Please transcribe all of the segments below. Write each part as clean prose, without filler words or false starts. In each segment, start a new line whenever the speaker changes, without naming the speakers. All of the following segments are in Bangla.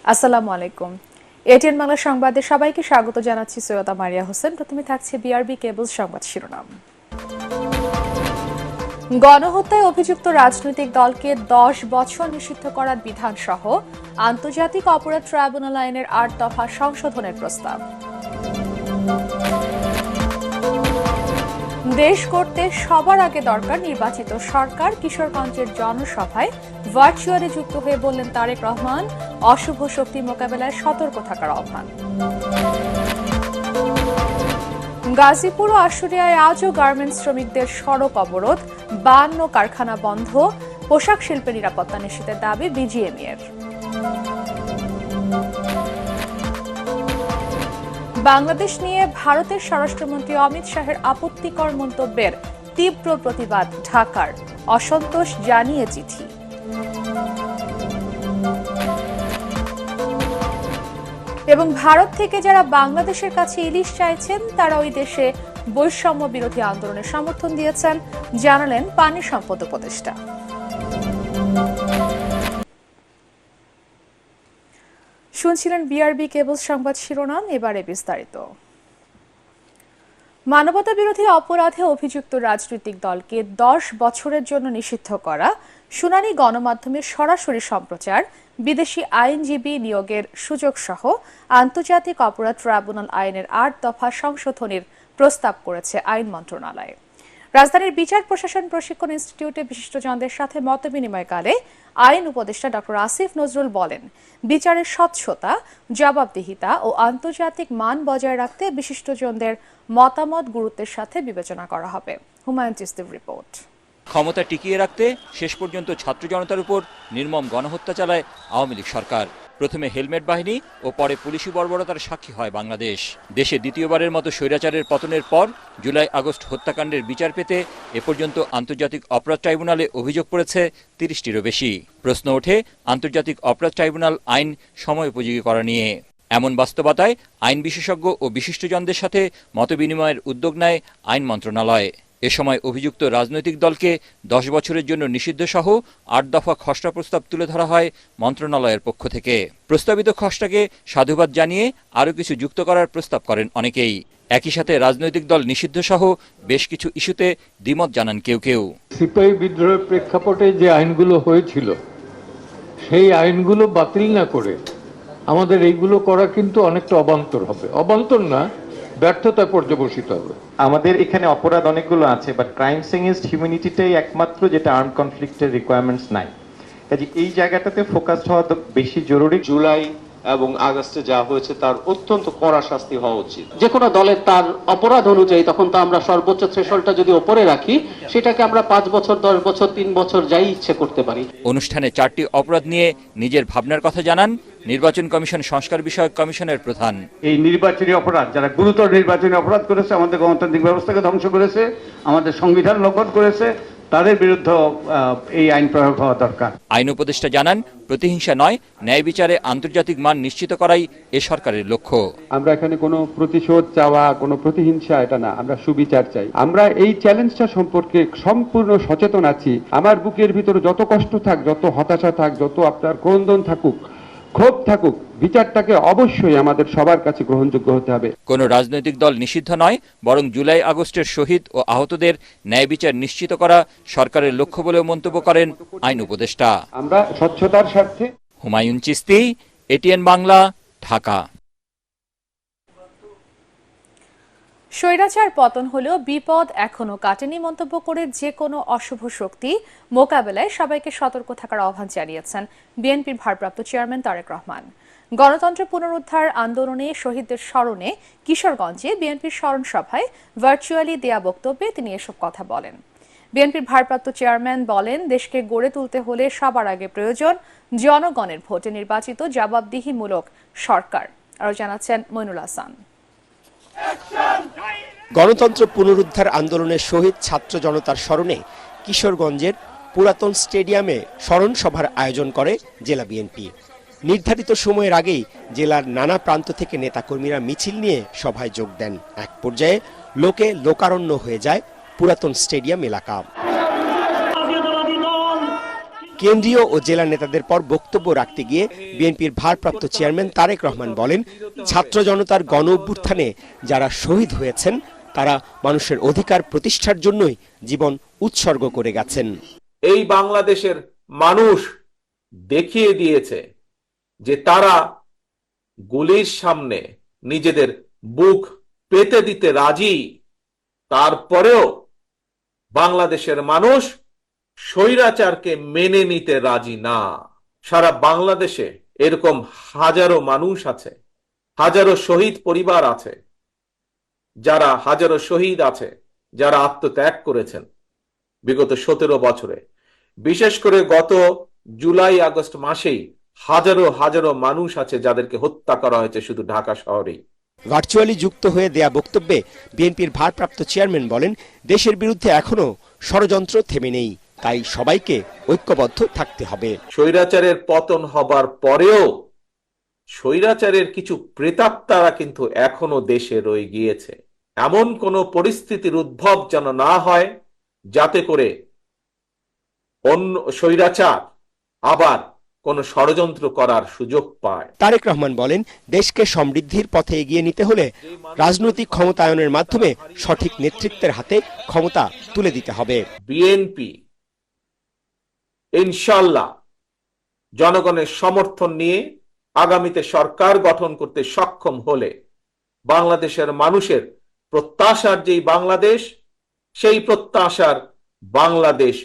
আসসালামু আলাইকুম। এটিএন বাংলা সংবাদে সবাইকে স্বাগত জানাচ্ছি। সৈয়দা মারিয়া হোসেন। প্রথমে থাকছে বিআরবি কেবলস সংবাদ শিরোনাম। গণহত্যায় অভিযুক্ত রাজনৈতিক দলকে 10 বছর নিষিদ্ধ করার বিধান সহ আন্তর্জাতিক অপরাধ ট্রাইব্যুনাল আইনের 8 দফা সংশোধনের প্রস্তাব। দেশ করতে সবার আগে দরকার নির্বাচিত সরকার। কিশোরগঞ্জের জনসভায় ভার্চুয়ালি যুক্ত হয়ে বললেন তারেক রহমান, অশুভ শক্তি মোকাবেলায় সতর্ক থাকার আহ্বান। গাজীপুর ও আশুলিয়ায় আজও গার্মেন্টস শ্রমিকদের সড়ক অবরোধ, 52 কারখানা বন্ধ, পোশাক শিল্পের নিরাপত্তা নিশ্চিতের দাবি বিজিএমইএর। বাংলাদেশ নিয়ে ভারতের স্বরাষ্ট্রমন্ত্রী অমিত শাহের আপত্তিকর মন্তব্যের তীব্র প্রতিবাদ ঢাকার, অসন্তোষ জানিয়ে চিঠি। এবং ভারত থেকে যারা বাংলাদেশের কাছে ইলিশ চাইছেন তারা ওই দেশে বৈষম্য বিরোধী আন্দোলনের সমর্থন দিয়েছেন, জানালেন পানি সম্পদ উপদেষ্টা। শুনছিলেন বিআরবি কেবল সংবাদ শিরোনাম, এবারে বিস্তারিত। মানবতা বিরোধী অপরাধে অভিযুক্ত রাজনৈতিক দলকে 10 বছরের জন্য নিষিদ্ধ করা, শুনানি গণমাধ্যমে সরাসরি সম্প্রচার, বিদেশি আইনজীবী নিয়োগের সুযোগ সহ আন্তর্জাতিক অপরাধ ট্রাইব্যুনাল আইনের 8 দফা সংশোধনের প্রস্তাব করেছে আইন মন্ত্রণালয়। রাজধানীর বিচার প্রশাসন প্রশিক্ষণ ইনস্টিটিউটে বিশিষ্টজনদের সাথে মতবিনিময়কালে আইন উপদেষ্টা ডক্টর আসিফ নজরুল বলেন, বিচারের স্বচ্ছতা, জবাবদিহিতা ও আন্তর্জাতিক মান বজায় রাখতে বিশিষ্টজনদের মতামত গুরুত্বের সাথে বিবেচনা করা হবে। হুমায়ুন চিস্তির রিপোর্ট।
ক্ষমতা টিকিয়ে রাখতে শেষ পর্যন্ত ছাত্র জনতার উপর নির্মম গণহত্যা চালায় আওয়ামী লীগ সরকার। প্রথমে হেলমেট বাহিনী ও পরে পুলিশি বর্বরতার সাক্ষী হয় বাংলাদেশ। দেশে দ্বিতীয়বারের মতো স্বৈরাচারের পতনের পর জুলাই আগস্ট হত্যাকাণ্ডের বিচার পেতে এ পর্যন্ত আন্তর্জাতিক অপরাধ ট্রাইব্যুনালে অভিযোগ পড়েছে 30টিরও বেশি। প্রশ্ন ওঠে আন্তর্জাতিক অপরাধ ট্রাইব্যুনাল আইন সময়োপযোগী করা নিয়ে। এমন বাস্তবতায় আইন বিশেষজ্ঞ ও বিশিষ্টজনদের সাথে মতবিনিময়ের উদ্যোগ নেয় আইন মন্ত্রণালয়। এ সময় অভিযুক্ত রাজনৈতিক দলকে 10 বছরের জন্য নিষিদ্ধ সহ 8 দফা খসড়া প্রস্তাব তুলে ধরা হয় মন্ত্রণালয়ের পক্ষ থেকে। প্রস্তাবিত খসড়াকে সাধুবাদ জানিয়ে আরও কিছু যুক্ত করার প্রস্তাব করেন অনেকেই। একই সাথে রাজনৈতিক দল নিষিদ্ধ সহ বেশ কিছু ইস্যুতে দ্বিমত জানান কেউ কেউ।
সিপাহী বিদ্রোহের প্রেক্ষাপটে যে আইনগুলো হয়েছিল সেই আইনগুলো বাতিল না করে আমাদের এইগুলো করা কিন্তু অনেকটা অবান্তর হবে। অবান্তর না, ব্যর্থতায় পর্যবসিত হবে।
আমাদের এখানে অপরাধ অনেকগুলো আছে, বাট ক্রাইমস এগেইনস্ট হিউম্যানিটিটাই একমাত্র যেটা আর্ম কনফ্লিক্টের রিকোয়ারমেন্টস নাই। কাজে এই জায়গাটাতে ফোকাসড হওয়া তো বেশি জরুরি।
জুলাই এবং আগস্টে যা হয়েছে তার অত্যন্ত কড়া শাস্তি হওয়া উচিত।
যে কোনো দলের তার অপরাধ অনুযায়ী তখন তো আমরা সর্বোচ্চ থ্রেশহোল্ডটা যদি উপরে রাখি, সেটাকে আমরা 5 বছর, 10 বছর, 3 বছর যাই ইচ্ছে করতে পারি।
অনুষ্ঠানে 4টি অপরাধ নিয়ে নিজের ভাবনার কথা জানান নির্বাচন কমিশন সংস্কার বিষয়ক কমিশনের প্রধান।
এই নির্বাচনী অপরাধ, যারা গুরুতর নির্বাচনী অপরাধ করেছে, আমাদের গণতান্ত্রিক ব্যবস্থাকে ধ্বংস করেছে, আমাদের সংবিধান লঙ্ঘন করেছে, তাদের বিরুদ্ধে এই আইন প্রয়োগ হওয়া দরকার।
আইন উপদেষ্টা জানান, প্রতিহিংসা নয়, ন্যায় বিচারে আন্তর্জাতিক মান নিশ্চিত করাই এ সরকারের লক্ষ্য।
আমরা এখানে কোনো প্রতিশোধ চাওয়া, কোনো প্রতিহিংসা এটা না, আমরা সুবিচার চাই। আমরা এই চ্যালেঞ্জটা সম্পর্কে সম্পূর্ণ সচেতন আছি। আমার বুকের ভিতরে যত কষ্ট থাক, যত হতাশা থাক, যত আপনার ক্রন্দন থাকুক, ক্ষোভ থাকুক, বিচারটাকে অবশ্যই আমাদের সবার কাছে গ্রহণযোগ্য হতে হবে।
কোনো রাজনৈতিক দল নিষিদ্ধ নয়, বরং জুলাই আগস্টের শহীদ ও আহতদের ন্যায় বিচার নিশ্চিত করা সরকারের লক্ষ্য বলেও মন্তব্য করেন আইন উপদেষ্টা।
আমরা স্বচ্ছতার স্বার্থে।
হুমায়ুন চিস্তি, এটিএন বাংলা, ঢাকা।
স্বৈরাচার পতন হলেও বিপদ এখনো কাটেনি মন্তব্য করে যে কোনো অশুভ শক্তি মোকাবেলায় সবাইকে সতর্ক থাকার আহ্বান জানিয়েছেন বিএনপির ভারপ্রাপ্ত চেয়ারম্যান তারেক রহমান। গণতন্ত্র পুনরুদ্ধার আন্দোলনে শহীদদের স্মরণে কিশোরগঞ্জে বিএনপির স্মরণ সভায় ভার্চুয়ালি দেয়া বক্তব্যে তিনি এসব কথা বলেন। বিএনপির ভারপ্রাপ্ত চেয়ারম্যান বলেন, দেশকে গড়ে তুলতে হলে সবার আগে প্রয়োজন জনগণের ভোটে নির্বাচিত জবাবদিহিমূলক সরকার। আরও জানাচ্ছেন মইনুল হাসান।
গণতন্ত্র পুনরুদ্ধার আন্দোলনের শহীদ ছাত্র জনতার স্মরণে কিশোরগঞ্জের পুরাতন স্টেডিয়ামে স্মরণ সভার আয়োজন করে জেলা বিএনপি। নির্ধারিত সময়ের আগেই জেলার নানা প্রান্ত থেকে নেতাকর্মীরা মিছিল নিয়ে সভায় যোগ দেন। এক পর্যায়ে লোকে লোকারণ্য হয়ে যায় পুরাতন স্টেডিয়াম এলাকা। কেন্দ্রীয় ও জেলা নেতাদের পর বক্তব্য রাখতে গিয়ে বিএনপির ভারপ্রাপ্ত চেয়ারম্যান তারেক রহমান বলেন, ছাত্র জনতার গণ অভ্যুত্থানে যারা শহীদ হয়েছেন তারা মানুষের অধিকার প্রতিষ্ঠার জন্যই জীবন উৎসর্গ করে গেছেন।
এই বাংলাদেশের মানুষ দেখিয়ে দিয়েছে যে তারা গুলির সামনে নিজেদের বুক পেতে দিতে রাজি। তারপরেও বাংলাদেশের মানুষ স্বৈরাচারকে মেনে নিতে রাজি না। সারা বাংলাদেশে এরকম হাজারো মানুষ আছে, হাজারো শহীদ পরিবার আছে, যারা হাজারো শহীদ আছে যারা আত্মত্যাগ করেছেন বিগত 17 বছরে। বিশেষ করে গত জুলাই আগস্ট মাসেই হাজারো হাজারো মানুষ আছে যাদেরকে হত্যা করা হয়েছে শুধু ঢাকা শহরেই।
ভার্চুয়ালি যুক্ত হয়ে দেয়া বক্তব্যে বিএনপির ভারপ্রাপ্ত চেয়ারম্যান বলেন, দেশের বিরুদ্ধে এখনো ষড়যন্ত্র থেমে নেই, তাই সবাইকে ঐক্যবদ্ধ থাকতে হবে।
স্বৈরাচারের পতন হবার পরেও স্বৈরাচারের কিছু প্রেতাত্মারা কিন্তু এখনো দেশে রয়ে গিয়েছে। এমন কোন পরিস্থিতির উদ্ভব যেন না হয় যাতে করে অন্য স্বৈরাচার আবার কোন ষড়যন্ত্র করার সুযোগ পায়।
তারেক রহমান বলেন, দেশকে সমৃদ্ধির পথে এগিয়ে নিতে হলে রাজনৈতিক ক্ষমতায়নের মাধ্যমে সঠিক নেতৃত্বের হাতে ক্ষমতা তুলে দিতে হবে।
বিএনপি ইনশাআল্লাহ জনগণের সমর্থন নিয়ে আগামীতে সরকার গঠন করতে সক্ষম হলে বাংলাদেশের মানুষের প্রত্যাশার যেই বাংলাদেশ, সেই প্রত্যাশার বাংলাদেশ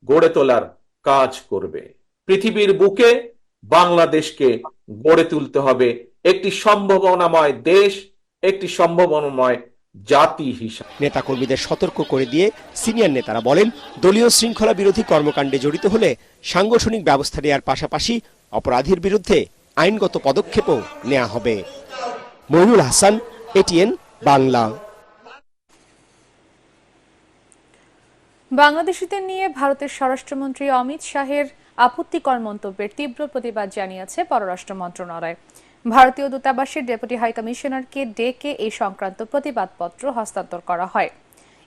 গড়ে তোলার কাজ করবে। পৃথিবীর বুকে বাংলাদেশকে গড়ে তুলতে হবে একটি সম্ভাবনাময় দেশ, একটি সম্ভাবনাময় জাতি হিসাবে।
নেতাকর্মীদের সতর্ক করে দিয়ে সিনিয়র নেতারা বলেন, দলীয় শৃঙ্খলা বিরোধী কর্মকাণ্ডে জড়িত হলে সাংগঠনিক ব্যবস্থা নেওয়ার পাশাপাশি অপরাধীর বিরুদ্ধে আইনগত পদক্ষেপও নেওয়া হবে। মইনুল হাসান, এটিএন বাংলা।
বাংলাদেশিদের নিয়ে ভারতের স্বরাষ্ট্রমন্ত্রী অমিত শাহের আপত্তিকর মন্তব্যের তীব্র প্রতিবাদ জানিয়েছে পররাষ্ট্র মন্ত্রণালয়। ভারতীয় দূতাবাসের ডেপুটি হাই কমিশনারকে ডেকে এই সংক্রান্ত প্রতিবাদপত্র হস্তান্তর করা হয়।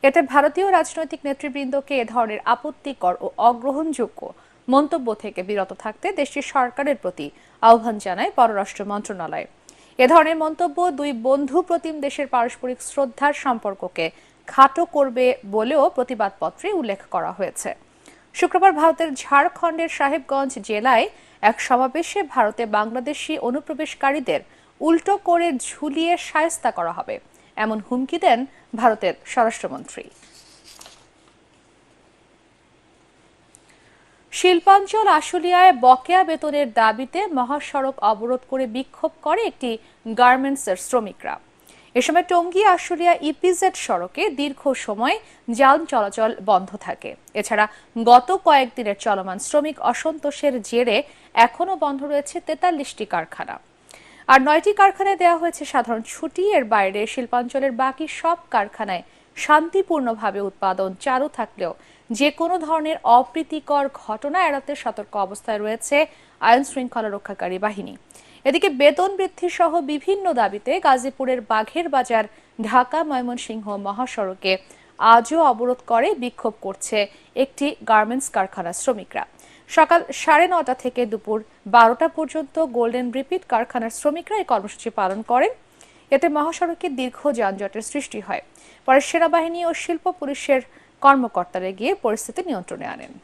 এতে ভারতীয় রাজনৈতিক নেতৃবৃন্দকে এ ধরনের আপত্তিকর ও অগ্রহণযোগ্য মন্তব্য থেকে বিরত থাকতে দেশটির সরকারের প্রতি আহ্বান জানায় পররাষ্ট্র মন্ত্রণালয়। এ ধরনের মন্তব্য দুই বন্ধু প্রতিম দেশের পারস্পরিক শ্রদ্ধার সম্পর্ককে খাটো করবে বলেও প্রতিবাদপত্রে উল্লেখ করা হয়েছে। শুক্রবার ভারতের ঝাড়খণ্ডের সাহেবগঞ্জ জেলায় এক সমাবেশে ভারতে বাংলাদেশি অনুপ্রবেশকারীদের উল্টো করে ঝুলিয়ে শায়েস্তা করা হবে এমন হুমকি দেন ভারতের স্বরাষ্ট্রমন্ত্রী। শিল্পাঞ্চল আশুলিয়ায় বকেয়া বেতনের দাবিতে মহাসড়ক অবরোধ করে বিক্ষোভ করে একটি গার্মেন্টসের শ্রমিকরা। এ সময় টঙ্গী আশুলিয়া ইপিজেড সড়কে দীর্ঘ সময় যান চলাচল বন্ধ থাকে। এছাড়া গত কয়েকদিনের চলমান শ্রমিক অসন্তোষের জেরে এখনও বন্ধ রয়েছে 43টি কারখানা। আর 9টি কারখানায় দেওয়া হয়েছে সাধারণ ছুটি। এর বাইরে শিল্পাঞ্চলের বাকি সব কারখানায় শান্তিপূর্ণভাবে উৎপাদন চালু থাকলেও যে কোনো ধরনের অপ্রীতিকর ঘটনা এড়াতে সতর্ক অবস্থায় রয়েছে আইন শৃঙ্খলা রক্ষাকারী বাহিনী। এদিকে বেতন বৃদ্ধি সহ বিভিন্ন দাবিতে গাজীপুরের বাঘের বাজার ঢাকা ময়মনসিংহ মহাসড়কে আজও অবরোধ করে বিক্ষোভ করছে একটি গার্মেন্টস কারখানার শ্রমিকরা। সকাল 9:30 থেকে দুপুর 12টা পর্যন্ত গোল্ডেন রিপিট কারখানার শ্রমিকরা এই কর্মসূচি পালন করেন। এতে মহাসড়কে দীর্ঘ যানজটের সৃষ্টি হয়। পরে সেনাবাহিনী ও শিল্প পুলিশের কর্মকর্তারা গিয়ে পরিস্থিতি নিয়ন্ত্রণে আনেন।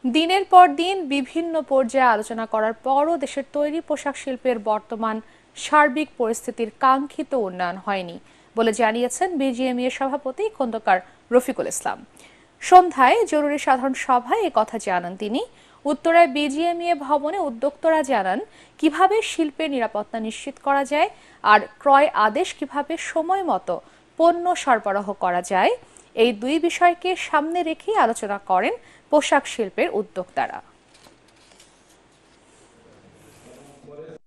দিনের পর দিন বিভিন্ন পর্যায়ে আলোচনা করার পরও দেশের তৈরি পোশাক শিল্পের বর্তমান সার্বিক পরিস্থিতির কাঙ্ক্ষিত উন্নয়ন হয়নি বলে জানিয়েছেন বিজিএমইএ সভাপতি খন্দকার রফিকুল ইসলাম। সন্ধ্যায় জরুরি সাধারণ সভায় একথা জানান তিনি। উত্তরায় বিজিএমইএ ভবনে উদ্যোক্তারা জানান কিভাবে শিল্পের নিরাপত্তা নিশ্চিত করা যায় আর ক্রয় আদেশ কিভাবে সময় মতো পণ্য সরবরাহ করা যায়, এই দুই বিষয়কে সামনে রেখেই আলোচনা করেন পোশাক শিল্পের উদ্যোক্তারা।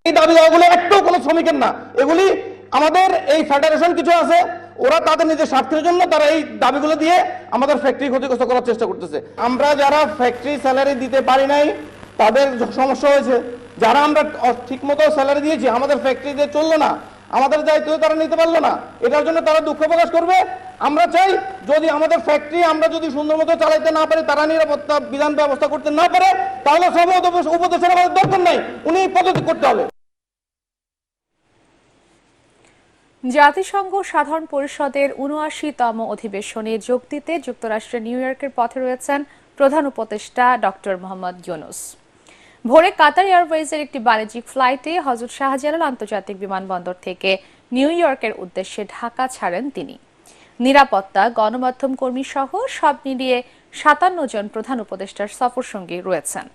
এই দাবি দাওয়াগুলো একটু কোনো শ্রমিকের না, এগুলি আমাদের এই ফেডারেশন কিছু আছে, ওরা তাদের নিজের স্বার্থের জন্য তারা এই দাবিগুলো দিয়ে আমাদের ফ্যাক্টরি ক্ষতিগ্রস্ত করার চেষ্টা করতেছে। আমরা যারা ফ্যাক্টরি স্যালারি দিতে পারি নাই তাদের সমস্যা হয়েছে, যারা আমরা ঠিকমতো স্যালারি দিয়েছি আমাদের ফ্যাক্টরিতে চললো না, আমাদের দায়িত্ব তারা নিতে পারলো না, এটার জন্য তারা দুঃখ প্রকাশ করবে। আমরা চাই যদি আমাদের ফ্যাক্টরি আমরা যদি সুন্দর মতো চালাইতে না পারি, তারা নিরাপত্তা বিধান ব্যবস্থা করতে না পারে, তাহলে সব উপদেশের আমাদের দরকার নাই, উনি পদত্যাগ করতে হবে।
জাতিসংঘ সাধারণ পরিষদের ৭৯তম অধিবেশনে যোগ দিতে যুক্তরাষ্ট্রের নিউ ইয়র্কের পথে রয়েছেন প্রধান উপদেষ্টা ডক্টর মোহাম্মদ ইউনূস। ভোরে কাতার এয়ারওয়েজের একটি বাণিজ্যিক ফ্লাইটে হযরত শাহজালাল আন্তর্জাতিক বিমানবন্দর থেকে নিউ ইয়র্কের উদ্দেশ্যে ঢাকা ছাড়েন তিনি। নিরাপত্তা, গণমাধ্যম কর্মী সহ সব মিলিয়ে ৫৭ জন প্রধান উপদেষ্টার সফরসঙ্গী রয়েছেন।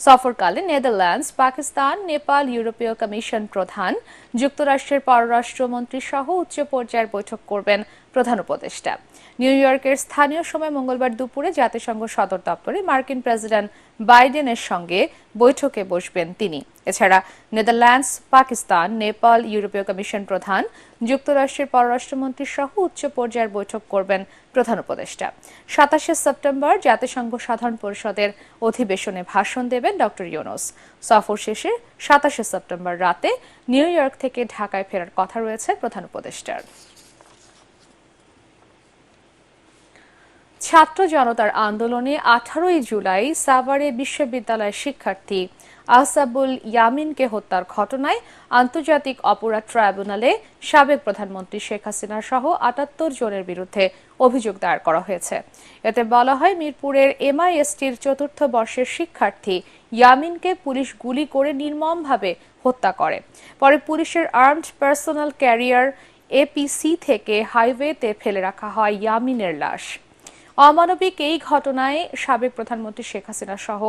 সফরকালে নেদারল্যান্ডস, পাকিস্তান, নেপাল, ইউরোপীয় কমিশন প্রধান, যুক্তরাষ্ট্রের পররাষ্ট্রমন্ত্রী সহ উচ্চ পর্যায়ের বৈঠক করবেন প্রধান উপদেষ্টা। নিউ ইয়র্কের স্থানীয় সময় মঙ্গলবার দুপুরে জাতিসংঘ সদর দপ্তরে মার্কিন প্রেসিডেন্ট বাইডেনের সঙ্গে বৈঠকে বসবেন তিনি। এছাড়া নেদারল্যান্ডস, পাকিস্তান, নেপাল, ইউরোপীয় কমিশন প্রধান, যুক্তরাষ্ট্রের পররাষ্ট্রমন্ত্রী সহ উচ্চ পর্যায়ের বৈঠক করবেন প্রধান উপদেষ্টা। ২৭ সেপ্টেম্বর জাতিসংঘ সাধারণ পরিষদের অধিবেশনে ভাষণ দেবেন ডক্টর ইউনূস। সফর শেষে ২৭ সেপ্টেম্বর রাতে নিউ ইয়র্ক থেকে ঢাকায় ফেরার কথা রয়েছে প্রধান উপদেষ্টার। ছাত্র জনতার আন্দোলনে ১৮ জুলাই সাভারে বিশ্ববিদ্যালয়ের শিক্ষার্থী আসাবুল ইয়ামিনকে হত্যার ঘটনায় আন্তর্জাতিক অপরাধ ট্রাইব্যুনালে সাবেক প্রধানমন্ত্রী শেখ হাসিনা সহ ৭৮ জনের বিরুদ্ধে অভিযোগ দায়ের করা হয়েছে। এতে বলা হয়, মিরপুরের MISTর ৪র্থ বর্ষের শিক্ষার্থী ইয়ামিনকে পুলিশ গুলি করে নির্মমভাবে হত্যা করে। পরে পুলিশের আর্মড পার্সোনাল ক্যারিয়ার APC থেকে হাইওয়েতে ফেলে রাখা হয় ইয়ামিনের লাশ। অমানবিক এই ঘটনায় সাবেক প্রধানমন্ত্রী শেখ হাসিনা সহ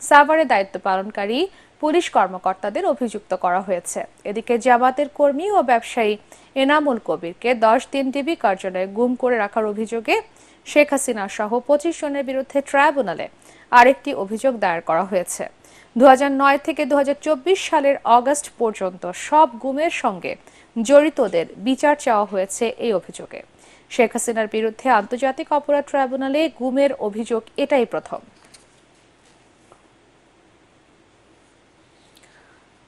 সাভারে দায়িত্ব পালনকারী পুলিশ কর্মকর্তাদের অভিযুক্ত করা হয়েছে। এদিকে জামাতের কর্মী ও ব্যবসায়ী এনামুল কবিরকে ১০ দিন ডিবি কার্যালয়ে গুম করে রাখার অভিযোগে শেখ হাসিনা সহ ২৫ জনের বিরুদ্ধে ট্রাইব্যুনালে আরেকটি অভিযোগ দায়ের করা হয়েছে। ২০০৯ থেকে ২০২৪ সালের অগস্ট পর্যন্ত সব গুমের সঙ্গে জড়িতদের বিচার চাওয়া হয়েছে এই অভিযোগে। শেখ হাসিনার বিরুদ্ধে আন্তর্জাতিক অপরাধ ট্রাইব্যুনালে গুমের অভিযোগ এটাই প্রথম।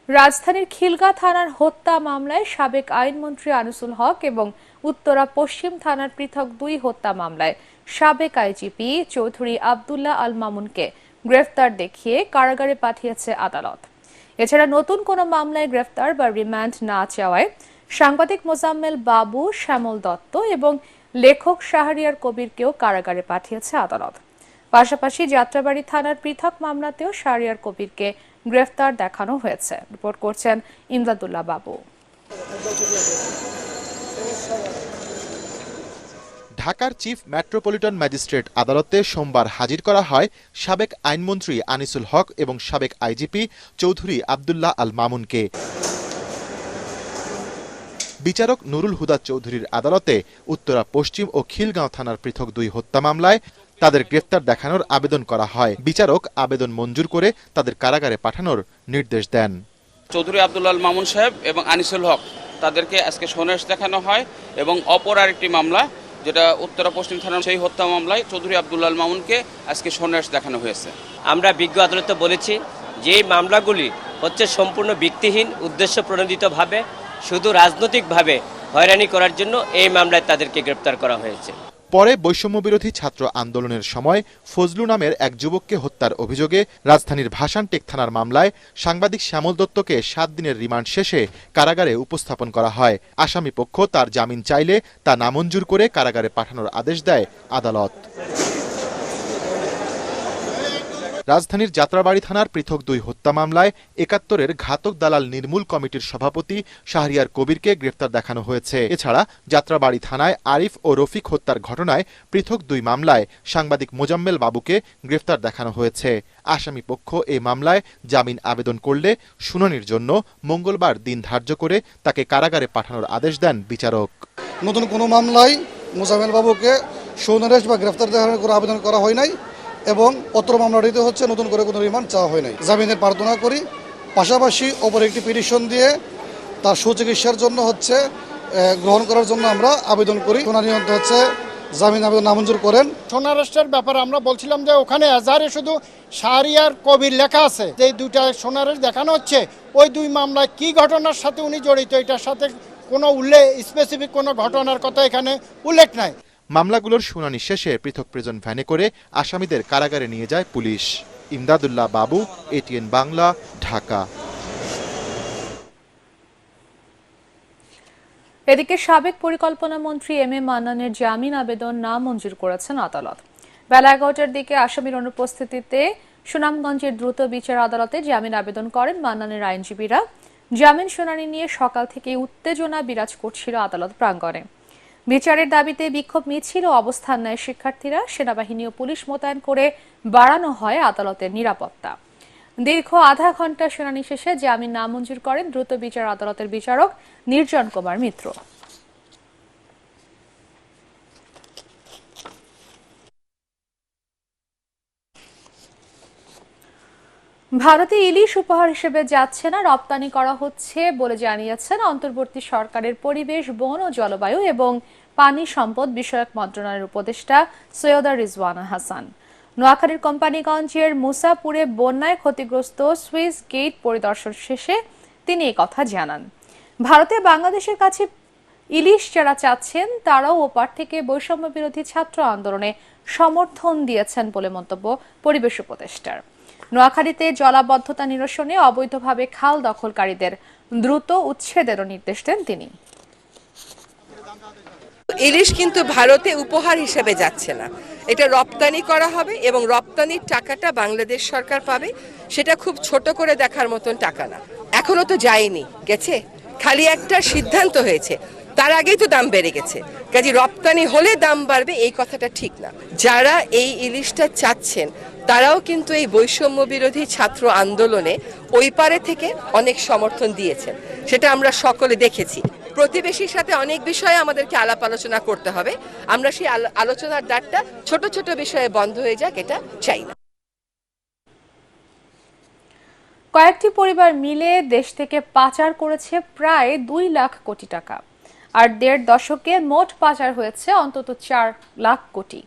রাজধানীর খিলগাঁও থানার হত্যা মামলায় সাবেক আইনমন্ত্রী আনিসুল হক এবং উত্তরা পশ্চিম থানার পৃথক ২ হত্যা মামলায় সাবেক আইজিপি চৌধুরী আব্দুল্লাহ আল মামুনকে গ্রেফতার দেখিয়ে কারাগারে পাঠিয়েছে আদালত। এছাড়া নতুন কোনো মামলায় গ্রেফতার বা রিমান্ড না চাওয়ায় সাংবাদিক মোজাম্মেল বাবু, শ্যামল দত্ত এবং লেখক শাহরিয়ার কবিরকেও কারাগারে পাঠিয়েছে আদালত। পাশাপাশি যাত্রাবাড়ী থানার পৃথক মামলাতেও শাহরিয়ার কবিরকে গ্রেফতার দেখানো হয়েছে। রিপোর্ট করছেন ইমদাদুল্লাহ বাবু।
ঢাকার চিফ মেট্রোপলিটন ম্যাজিস্ট্রেট আদালতে সোমবার হাজির করা হয় সাবেক আইনমন্ত্রী আনিসুল হক এবং সাবেক আইজিপি চৌধুরী আব্দুল্লাহ আল মামুনকে। বিচারক নুরুল হুদা চৌধুরীর আদালতে উত্তরা পশ্চিম ও খিলগাঁও থানার পৃথক ২ হত্যা মামলায় তাদের গ্রেফতার দেখানোর আবেদন করা হয়। বিচারক আবেদন মঞ্জুর করে তাদের কারাগারে পাঠানোর নির্দেশ দেন।
চৌধুরী আব্দুল্লাহ আল মামুন সাহেব এবং আনিসুল হক তাদেরকে আজকে সোনেশ দেখানো হয় এবং অপর আরেকটি মামলা যেটা উত্তরা পশ্চিম থানার সেই হত্যা মামলায় চৌধুরী আব্দুল্লাহ আল মামুনকে আজকে সোনেশ দেখানো হয়েছে।
আমরা বিজ্ঞ আদালতে বলেছি যে এই মামলাগুলি হচ্ছে সম্পূর্ণ ভিত্তিহীন, উদ্দেশ্য প্রণোদিতভাবে শুধু রাজনৈতিকভাবে হয়রানি করার জন্য এই মামলায় তাদেরকে গ্রেপ্তার করা হয়েছে।
পরে বৈষম্যবিরোধী ছাত্র আন্দোলনের সময় ফজলু নামের এক যুবককে হত্যার অভিযোগে রাজধানীর ভাসানটেক থানার মামলায় সাংবাদিক শ্যামল দত্তকে ৭ দিনের রিমান্ড শেষে কারাগারে উপস্থাপন করা হয়। আসামি পক্ষ তার জামিন চাইলে তা নামঞ্জুর করে কারাগারে পাঠানোর আদেশ দেয় আদালত। রাজধানীর যাত্রাবাড়ী থানার পৃথক ২ হত্যা মামলায় ৭১-এর ঘাতক দালাল নির্মূল কমিটির সভাপতি শাহরিয়ার কবিরকে গ্রেফতার দেখানো হয়েছে। এছাড়া যাত্রাবাড়ী থানায় আরিফ ও রফিক হত্যার ঘটনায় পৃথক ২ মামলায় সাংবাদিক মোজাম্মেল বাবুকে গ্রেফতার দেখানো হয়েছে। আসামি পক্ষ এই মামলায় জামিন আবেদন করলে শুনানির জন্য মঙ্গলবার দিন ধার্য করে তাকে কারাগারে পাঠানোর আদেশ দেন বিচারক।
নতুন কোনো মামলায় মোজাম্মেল বাবুকে শুনানি বা গ্রেফতার দেখানোর কোনো আবেদন করা হয় নাই এবং পত্র মামলাটিতে হচ্ছে নতুন করে কোনো রিমান্ড চাওয়া হয় নাই। জামিনের প্রার্থনা করি, পাশাপাশি অপর একটি পিটিশন দিয়ে তার সুচিকিৎসার জন্য হচ্ছে গ্রহণ করার জন্য আমরা আবেদন করি। শুনানি হচ্ছে জামিন আবেদন নামঞ্জুর করেন।
সোনারেস্টের ব্যাপারে আমরা বলছিলাম যে ওখানে এজাহারে শুধু শাহরিয়ার কবির লেখা আছে, যে 2টা সোনারেস্ট দেখানো হচ্ছে ওই 2 মামলায় কি ঘটনার সাথে উনি জড়িত এটার সাথে কোনো স্পেসিফিক কোনো ঘটনার কথা এখানে উল্লেখ নাই।
মামলাগুলোর শুনানি শেষে পৃথক প্রিজন ভ্যানে করে আসামিদের কারাগারে নিয়ে যায় পুলিশ। ইমদাদুল্লাহ বাবু, এটিএন বাংলা, ঢাকা।
এদিকে সাবেক পরিকল্পনা মন্ত্রী এম এ মান্নানের জামিন আবেদন নামঞ্জুর করেছেন আদালত। বেলা 11টার দিকে আসামির অনুপস্থিতিতে সুনামগঞ্জের দ্রুত বিচার আদালতে জামিন আবেদন করেন মান্নানের আইনজীবীরা। জামিন শুনানি নিয়ে সকাল থেকে উত্তেজনা বিরাজ করছিল আদালত প্রাঙ্গণে। বিচারের দাবিতে বিক্ষোভ মিছিল ও অবস্থান নেয় শিক্ষার্থীরা। সেনাবাহিনী ও পুলিশ মোতায়েন করে বাড়ানো হয় আদালতের নিরাপত্তা। দীর্ঘ আধা ঘন্টা শুনানি শেষে জামিন নামঞ্জুর করেন দ্রুত বিচার আদালতের বিচারক নির্জন কুমার মিত্র। ভারতে ইলিশ উপহার হিসেবে যাচ্ছে না, রপ্তানি করা হচ্ছে বলে জানিয়েছেন অন্তর্বর্তী সরকারের পরিবেশ, বন ও জলবায়ু এবং পানি সম্পদ বিষয়ক মন্ত্রণালয়ের উপদেষ্টা সৈয়দা রিজওয়ানা হাসান। নোয়াখালীর কোম্পানিগঞ্জের মুসাপুরে বন্যায় ক্ষতিগ্রস্ত সুইস গেট পরিদর্শন শেষে তিনি এই কথা জানান। ভারতে বাংলাদেশের কাছে ইলিশ যারা চাচ্ছেন তারাও ওপার থেকে বৈষম্য বিরোধী ছাত্র আন্দোলনে সমর্থন দিয়েছেন বলে মন্তব্য পরিবেশ উপদেষ্টার। নোয়াখালীতে জলাবদ্ধতা নিরসনে অবৈধভাবে খাল দখলকারীদের দ্রুত উচ্ছেদেরও নির্দেশ দেন তিনি।
ইলিশ কিন্তু ভারতে উপহার হিসেবে যাচ্ছে না, এটা রপ্তানি করা হবে এবং রপ্তানির টাকাটা বাংলাদেশ সরকার পাবে। সেটা খুব ছোট করে দেখার মতন টাকা না। এখনো তো যায়নি, গেছে, খালি একটা সিদ্ধান্ত হয়েছে, তার আগেই তো দাম বেড়ে গেছে। কাজে রপ্তানি হলে দাম বাড়বে এই কথাটা ঠিক না। যারা এই ইলিশটা চাচ্ছেন তারাও কিন্তু এই বৈষম্য বিরোধী ছাত্র আন্দোলনে ওই পারে থেকে অনেক সমর্থন দিয়েছেন, সেটা আমরা সকলে দেখেছি। প্রতিবেশীর সাথে অনেক বিষয়ে আমাদেরকে আলাপ আলোচনা করতে হবে। আমরা সেই আলোচনার দ্বারটা ছোট ছোট বিষয়ে বন্ধ হয়ে যাক, এটা চাই না।
কয়েকটি পরিবার মিলে দেশ থেকে পাচার করেছে প্রায় 2 লাখ কোটি টাকা, আর 1.5 দশকে মোট পাচার হয়েছে অন্তত 4 লাখ কোটি।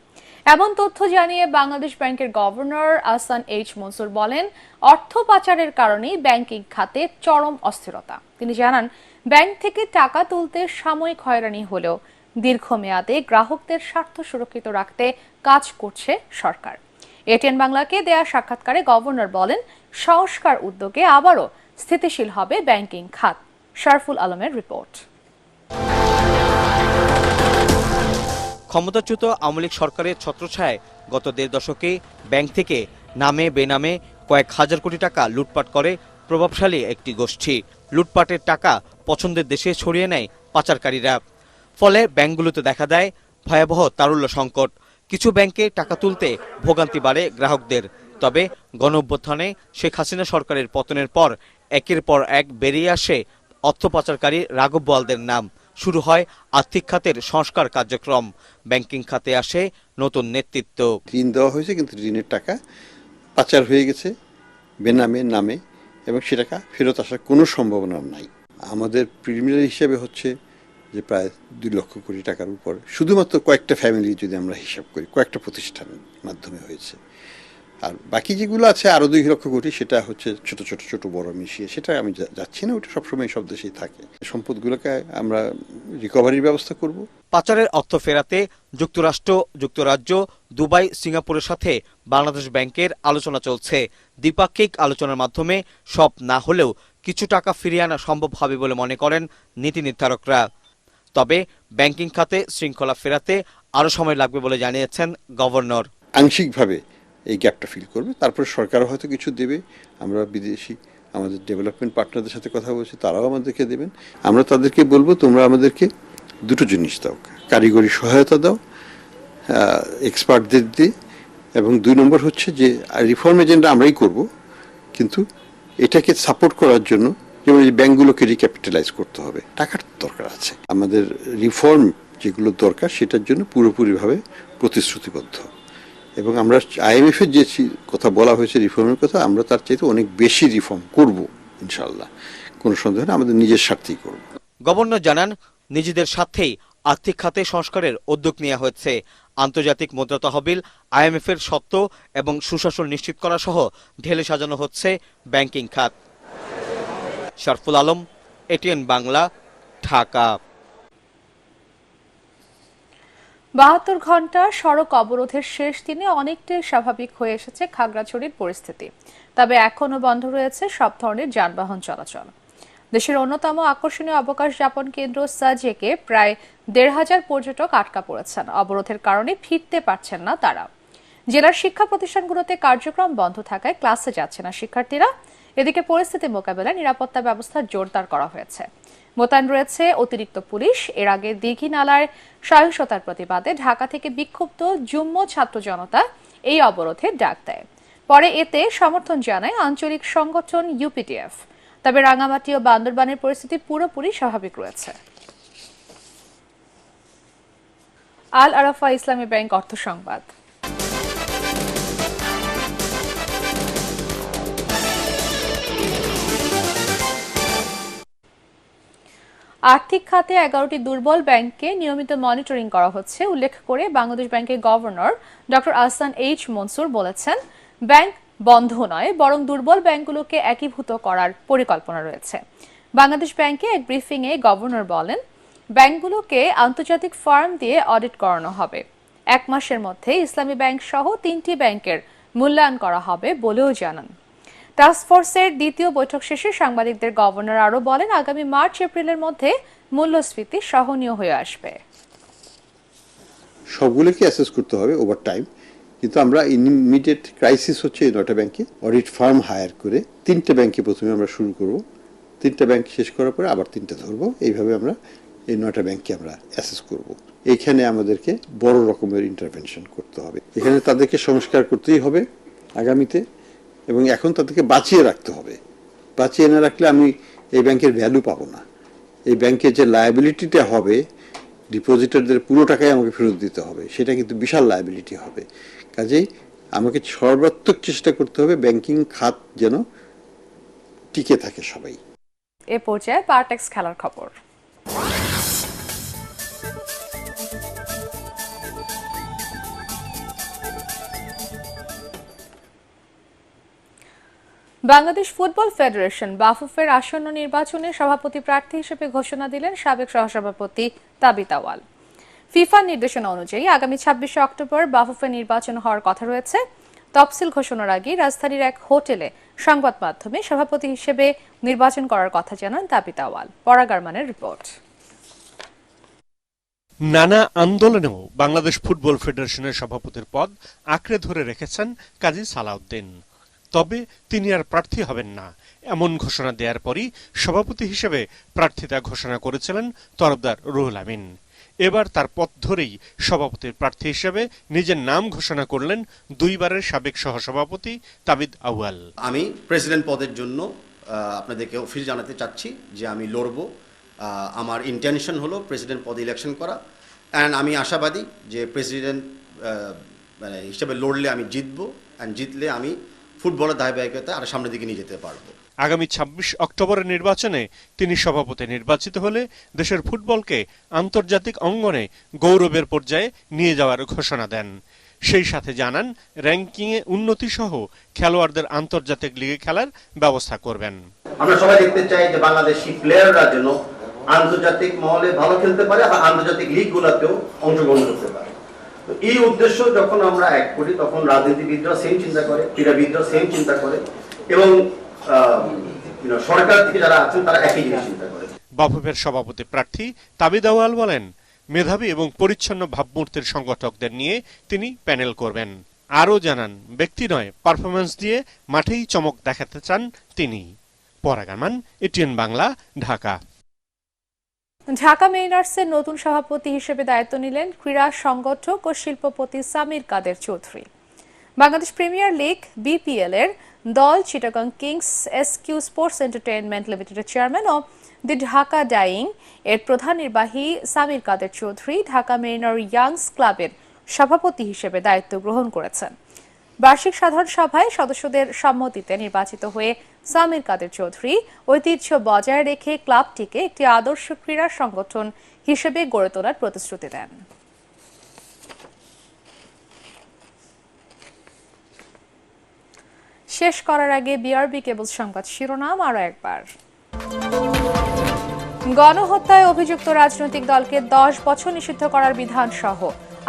এমন তথ্য জানিয়ে বাংলাদেশ ব্যাংকের গভর্নর আহসান এইচ মনসুর বলেন, অর্থ পাচারের কারণেই ব্যাংকিং খাতে চরম অস্থিরতা। তিনি জানান, ব্যাংক থেকে টাকা তুলতে সাময়িক হয়রানি হলেও দীর্ঘমেয়াদে গ্রাহকদের স্বার্থ সুরক্ষিত রাখতে কাজ করছে সরকার। এটিএন বাংলাকে দেয়া সাক্ষাৎকারে গভর্নর বলেন, সংস্কার উদ্যোগে আবারও স্থিতিশীল হবে ব্যাংকিং খাত। শরফুল আলমের রিপোর্ট।
ক্ষমতাচ্যুত আওয়ামী লীগ সরকারের ছত্রছায়ায় গত 1.5 দশকে ব্যাংক থেকে নামে বেনামে কয়েক হাজার কোটি টাকা লুটপাট করে প্রভাবশালী একটি গোষ্ঠী। লুটপাটের টাকা পছন্দের দেশে ছড়িয়ে নেয় পাচারকারীরা। ফলে ব্যাংকগুলোতে দেখা দেয় ভয়াবহ তারল্য সংকট। কিছু ব্যাংকে টাকা তুলতে ভোগান্তি বাড়ে গ্রাহকদের। তবে গণঅভ্যুত্থানে শেখ হাসিনা সরকারের পতনের পর একের পর এক বেরিয়ে আসে অর্থ পাচারকারী রাঘব বোয়ালদের নাম। শুরু হয় আর্থিক খাতের সংস্কার কার্যক্রম। ব্যাংকিং খাতে আসে নতুন নেতৃত্ব।
ঋণ দেওয়া হয়েছে, কিন্তু ঋণের টাকা পাচার হয়ে গেছে বেনামে নামে, এবং সে টাকা ফেরত আসার কোনো সম্ভাবনা নাই। আমাদের প্রিলিমিনারি হিসাবে হচ্ছে যে প্রায় 2 লক্ষ কোটি টাকার উপর, শুধুমাত্র কয়েকটা ফ্যামিলি যদি আমরা হিসাব করি, কয়েকটা প্রতিষ্ঠানের মাধ্যমে হয়েছে। আর বাকি যেগুলো আছে আরো 2 লক্ষ কোটি, সেটা হচ্ছে ছোট বড় মিশিয়ে, সেটা আমি যাচ্ছি না, ওটা সবসময় সব দেশেই থাকে। সম্পদগুলোকে আমরা রিকভারির ব্যবস্থা করব।
পাচারের অর্থ ফেরাতে যুক্তরাষ্ট্র, যুক্তরাজ্য, দুবাই, সিঙ্গাপুরের সাথে বাংলাদেশ ব্যাংকের আলোচনা চলছে। দ্বিপাক্ষিক আলোচনার মাধ্যমে সব না হলেও কিছু টাকা ফিরিয়ে আনা সম্ভব হবে বলে মনে করেন নীতি নির্ধারকরা। তবে ব্যাংকিং খাতে শৃঙ্খলা ফেরাতে আরো সময় লাগবে বলে জানিয়েছেন গভর্নর।
আংশিকভাবে এই গ্যাপটা ফিল করবে, তারপরে সরকারও হয়তো কিছু দেবে। আমরা বিদেশি আমাদের ডেভেলপমেন্ট পার্টনারদের সাথে কথা বলছি, তারাও আমাদেরকে দেবেন। আমরা তাদেরকে বলবো, তোমরা আমাদেরকে 2টো জিনিস দাও, কারিগরি সহায়তা দাও এক্সপার্টদের দিয়ে, এবং 2 নম্বর হচ্ছে যে রিফর্ম এজেন্ডা আমরাই করব, কিন্তু এটাকে সাপোর্ট করার জন্য যেমন এই ব্যাংকগুলোকে রিক্যাপিটালাইজ করতে হবে, টাকার দরকার আছে। আমাদের রিফর্ম যেগুলো দরকার সেটার জন্য পুরোপুরিভাবে প্রতিশ্রুতিবদ্ধ, এবং আমরা IMF এর যে কথা বলা হয়েছে রিফর্মের কথা, আমরা তার চাইতে অনেক বেশি রিফর্ম করব ইনশাআল্লাহ, কোনো সন্দেহ নেই, আমাদের নিজের স্বার্থেই করব।
গভর্নর জানান, নিজেদের স্বার্থেই আর্থিক খাতে সংস্কারের উদ্যোগ নেওয়া হয়েছে। আন্তর্জাতিক মুদ্রা তহবিল, IMF এর সত্ত্ব এবং সুশাসন নিশ্চিত করা সহ ঢেলে সাজানো হচ্ছে ব্যাংকিং খাত। শরফুল আলম, এটিএন বাংলা, ঢাকা।
72 ঘন্টা সড়ক অবরোধের শেষ দিনে অনেকটাই স্বাভাবিক হয়ে এসেছে খাগড়াছড়ির পরিস্থিতি, তবে এখনো বন্ধ রয়েছে সব ধরনের যানবাহন চলাচল। দেশের অন্যতম আকর্ষণীয় অবকাশ যাপন কেন্দ্র সাজেকে প্রায় 1,500 পর্যটক আটকা পড়েছেন। অবরোধের কারণে ফিরতে পারছেন না তারা। জেলার শিক্ষা প্রতিষ্ঠানগুলোতে কার্যক্রম বন্ধ থাকায় ক্লাসে যাচ্ছে না শিক্ষার্থীরা। এদিকে পরিস্থিতি মোকাবেলায় নিরাপত্তা ব্যবস্থা জোরদার করা হয়েছে। মোতায়েন রয়েছে অতিরিক্ত পুলিশ। এর আগে দীঘি নালার সহিংসতার প্রতিবাদে ঢাকা থেকে বিক্ষুব্ধ যুগ্ম ছাত্র জনতা এই অবরোধের ডাক দেয়। পরে এতে সমর্থন জানায় আঞ্চলিক সংগঠন ইউপিডিএফ। তবে রাঙামাটি ও বান্দরবানের পরিস্থিতি পুরোপুরি স্বাভাবিক রয়েছে। আল আরাফা ইসলামী ব্যাংক অর্থ সংবাদ। আর্থিক খাতে 11টি দুর্বল ব্যাংককে নিয়মিত মনিটরিং করা হচ্ছে উল্লেখ করে বাংলাদেশ ব্যাংকের governor doctor Ahsan H Mansur বলেছেন, ব্যাংক বন্ধ নয়, বরং দুর্বল ব্যাংকগুলোকে একীভূত করার পরিকল্পনা রয়েছে। বাংলাদেশ ব্যাংকে এক ব্রিফিংয়ে গভর্নর বলেন, ব্যাংকগুলোকে আন্তর্জাতিক ফার্ম দিয়ে অডিট করানো হবে। 1 মাসের মধ্যে ইসলামী ব্যাংক সহ 3টি ব্যাংকের মূল্যায়ন করা হবে বলেও জানান। টাস্কফোর্সের দ্বিতীয় বৈঠক শেষে সাংবাদিকদের গভর্নর আরও বলেন, আগামী মার্চ-এপ্রিলের মধ্যে মূল্যস্ফীতি সহনীয় হয়ে আসবে।
সবগুলোকে অ্যাসেস করতে হবে ওভার টাইম, কিন্তু আমরা ইমিডিয়েট ক্রাইসিস হচ্ছে এই 9টা ব্যাংকে অডিট ফার্ম হায়ার করে 3টে ব্যাংকে প্রথমে আমরা শুরু করব, 3টে ব্যাংক শেষ করার পরে আবার 3টে ধরবো। এইভাবে আমরা এই 9টা ব্যাংককে আমরা অ্যাসেস করব। এইখানে আমাদেরকে বড় রকমের ইন্টারভেনশন করতে হবে। এখানে তাদেরকে সংস্কার করতেই হবে আগামীতে, এবং এখন তাদেরকে বাঁচিয়ে রাখতে হবে। বাঁচিয়ে না রাখলে আমি এই ব্যাংকের ভ্যালু পাবো না। এই ব্যাংকের যে লায়াবিলিটিটা হবে, ডিপোজিটরদের পুরো টাকাই আমাকে ফেরত দিতে হবে, সেটা কিন্তু বিশাল লায়াবিলিটি হবে। কাজেই আমাকে সর্বাত্মক চেষ্টা করতে হবে ব্যাংকিং খাত যেন টিকে থাকে সবাই।
এ পর্যায়ে পার্টেক্স খেলার খবর। বাংলাদেশ ফুটবল ফেডারেশন বাফুফের আসন্ন নির্বাচনে সভাপতি প্রার্থী হিসেবে ঘোষণা দিলেন সাবেক সহসভাপতি তাবিত আউয়াল। ফিফার নির্দেশনা অনুযায়ী আগামী 26 অক্টোবর বাফুফে নির্বাচন হওয়ার কথা রয়েছে। তফসিল ঘোষণার আগে রাজধানীর এক হোটেলে সংবাদ মাধ্যমে সভাপতি হিসেবে নির্বাচন করার কথা জানান তাবিত আউয়াল। পরাগারমানের রিপোর্ট।
নানা আন্দোলনেও বাংলাদেশ ফুটবল ফেডারেশনের সভাপতির পদ আঁকড়ে ধরে রেখেছেন কাজী সালাউদ্দিন। তবে তিনি আর প্রার্থী হবেন না এমন ঘোষণা দেওয়ার পরই সভাপতি হিসেবে প্রার্থিতা ঘোষণা করেছিলেন তরফদার রুহুল আমিন। এবার তার পথ ধরেই সভাপতির প্রার্থী হিসেবে নিজের নাম ঘোষণা করলেন 2 বারের সাবেক সহসভাপতি তাবিত আউয়াল।
আমি প্রেসিডেন্ট পদের জন্য আপনাদেরকে অফিস জানাতে চাচ্ছি যে আমি লড়ব। আমার ইন্টেনশন হলো প্রেসিডেন্ট পদে ইলেকশন করা, অ্যান্ড আমি আশাবাদী যে প্রেসিডেন্ট হিসেবে লড়লে আমি জিতবো, অ্যান্ড জিতলে আমি ফুটবলের ধারাবাহিকতা আর সামনের দিকে নিয়ে যেতে পারবো।
আগামী 26 অক্টোবরের নির্বাচনে তিনি সভাপতি নির্বাচিত হলে দেশের ফুটবলকে আন্তর্জাতিক অঙ্গনে গৌরবের পর্যায়ে নিয়ে যাওয়ার ঘোষণা দেন। সেই সাথে জানান, র্যাঙ্কিংয়ে উন্নতি সহ খেলোয়াড়দের আন্তর্জাতিক লিগে খেলার ব্যবস্থা করবেন।
আমরা সবাই দেখতে চাই যে বাংলাদেশি প্লেয়াররা যেন আন্তর্জাতিক মহলে ভালো খেলতে পারে বা আন্তর্জাতিক লিগগুলোতেও অংশগ্রহণ করতে পারে। তো এই উদ্দেশ্য যখন আমরা এক করি, তখন রাজনীতিবিদরা সেম চিন্তা করে, ক্রীড়াবিদরা সেম চিন্তা করে, এবং সরকার থেকে যারা আছেন তারা একই জিনিস চিন্তা করে।
বাফুফের সভাপতি প্রার্থী তাবিত আউয়াল বলেন, মেধাবী এবং পরিচ্ছন্ন ভাবমূর্তির সংগঠকদের নিয়ে তিনি প্যানেল করবেন। আরও জানান, ব্যক্তি নয় পারফরমেন্স দিয়ে মাঠেই চমক দেখাতে চান তিনি। পরাগারমান, এটিএন বাংলা, ঢাকা।
ঢাকা মেরিনার্সের নতুন সভাপতি হিসেবে দায়িত্ব নিলেন ক্রীড়া সংগঠক ও শিল্পপতি Samir Kader Chowdhury. Bangladesh premier league BPL এর দল Chittagong kings SQ sports entertainment লিমিটেডের চেয়ারম্যান ও দি ঢাকা ডাইং এর প্রধান নির্বাহী সামির কাদের চৌধুরী ঢাকা মেরিনার ইয়াংস ক্লাবের সভাপতি হিসেবে দায়িত্ব গ্রহণ করেছেন। বার্ষিক সাধারণ সভায় সদস্যদের সম্মতিতে নির্বাচিত হয়ে সামির কাদের চৌধুরী ঐতিহ্য বজায় রেখে ক্লাবটিকে একটি আদর্শ ক্রীড়া সংগঠন হিসেবে গড়ে তোলার প্রতিশ্রুতি দেন। শেষ করার আগে বিআরবি কেবল সংবাদ শিরোনাম আরও একবার। গণহত্যায় অভিযুক্ত রাজনৈতিক দলকে 10 বছর নিষিদ্ধ করার বিধান সহ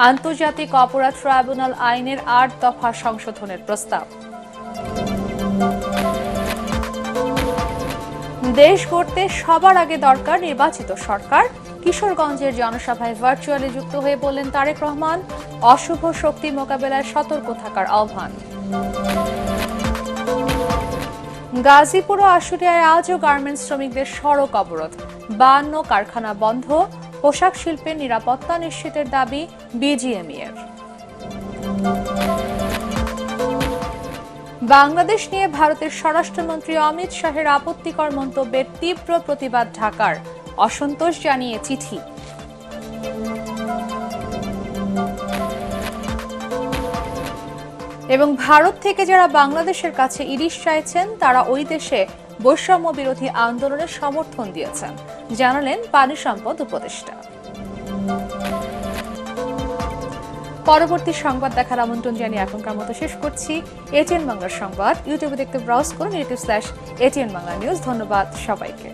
আন্তর্জাতিক অপরাধ ট্রাইব্যুনাল আইনের 8 দফা সংশোধনের প্রস্তাব। দেশ গড়তে সবার আগে দরকার নির্বাচিত সরকার। কিশোরগঞ্জের জনসভায় ভার্চুয়ালি যুক্ত হয়ে বললেন তারেক রহমান। অশুভ শক্তি মোকাবেলায় সতর্ক থাকার আহ্বান। গাজীপুর ও আশুলিয়ায় আজও গার্মেন্টস শ্রমিকদের সড়ক অবরোধ। 52 কারখানা বন্ধ। পোশাক শিল্পের নিরাপত্তা নিশ্চিতের দাবি বিজিএমইএর। বাংলাদেশ নিয়ে ভারতের স্বরাষ্ট্রমন্ত্রী অমিত শাহের আপত্তিকর মন্তব্যের তীব্র প্রতিবাদ ঢাকার। অসন্তোষ জানিয়ে চিঠি। এবং ভারত থেকে যারা বাংলাদেশের কাছে ইলিশ চাইছেন তারা ওই দেশে বৈষম্য বিরোধী আন্দোলনের সমর্থন দিয়েছেন, জানালেন পানি সম্পদ উপদেষ্টা। পরবর্তী সংবাদ দেখার আমন্ত্রণ জানিয়ে এখনকার মতো শেষ করছি। এটিএন বাংলার সংবাদ ইউটিউবে দেখতে ব্রাউজ করুন youtube.com/ATN Bangla News। ধন্যবাদ সবাইকে।